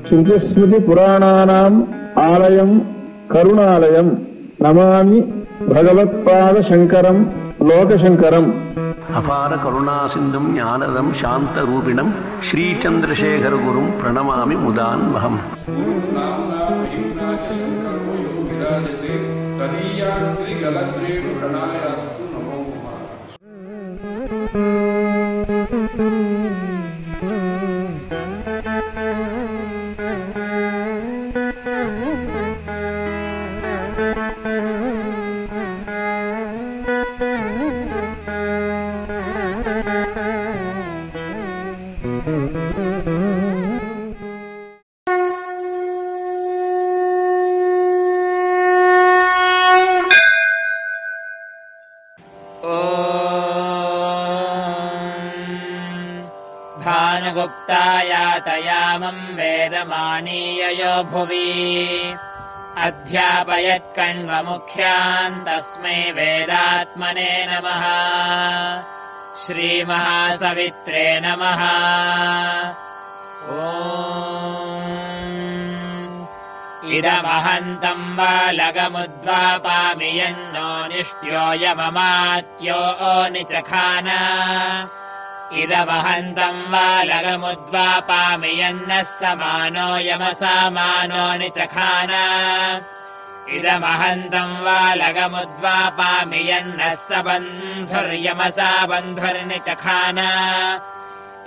ಶ್ರುತಿಸ್ಮೃತಿ ಪುರಾಣಾನಾಂ ಆಲಯಂ ಕರುಣಾಲಯಂ ನಮಾಮಿ ಭಗವತ್ಪಾದ ಶಂಕರಂ ಲೋಕಶಂಕರಂ. ಅಪಾರ ಕರುಣಾ ಸಿಂಧುಂ ಜ್ಞಾನದಂ ಶಾಂತರೂಪಿಣಂ ಶ್ರೀಚಂದ್ರಶೇಖರ ಗುರುಂ ಪ್ರಣಮಾಮಿ ಮುದಾನ್ವಹಂ. भानुगुप्तायातयामम् वेदमानीययो भुवि अध्यापयत्कण्वमुख्यान् तस्मै वेदात्मने नमः. श्रीमहासवित्रे नमः. इदमहन्तम् बालगमुद्वापामि यन्नो निष्ट्योऽयममात्यो निचखान. इदमहन्तम् बालगमुद्वापामि यन्नः समानो यमसामानो निचखान. इदमहन्तम् बालगमुद्वापामि यन्नः स बन्धुर्यमसा बन्धुर्निचखान.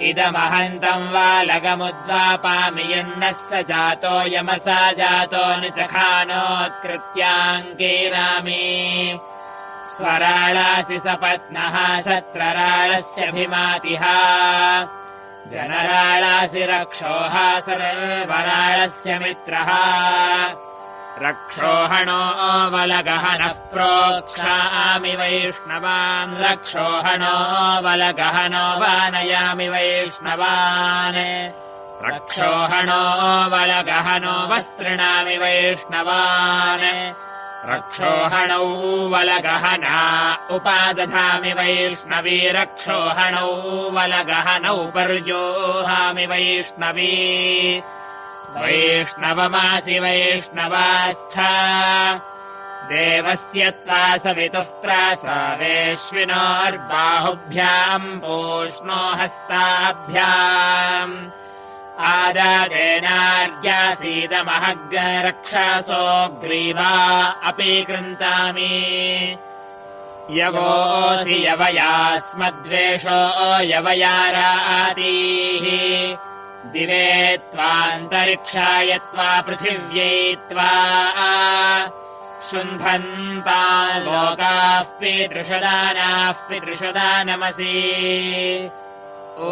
इदमहन्तम् बालगमुद्वापामि यन्नः स जातो यमसा जातो निचखानोत्कृत्याङ्कीरामि. स्वराळासि सपत्नः सत्रराळस्यभिमातिः. जनराळासि रक्षोः सर्वराळस्य मित्रः. रक्षोहणो बलगहनः प्रोक्षामि वैष्णवान्. रक्षोहणो बलगहनो वानयामि वैष्णवान्. रक्षोहणो बलगहनो वस्त्रिणामि वैष्णवान्. रक्षोहणौ वलगहना उपादधामि वैष्णवी. रक्षोहणौ वलगहनौ पर्योहामि वैष्णवी. वैष्णवमासि वैष्णवास्था. देवस्य त्वा सवितुः प्रासावेश्विनोर्बाहुभ्याम् पूष्णो हस्ताभ्याम्. आदादेनार्यासीदमहग्रक्षासो ग्रीवा अपि कृन्तामि. यवोऽसि यवयास्मद्वेषो यवयारातीः. दिवे त्वान्तरिक्षाय त्वा पृथिव्यै त्वा. शुन्धन्ताम् लोकाः पितृषदानाः पितृषदानमसि. ॐ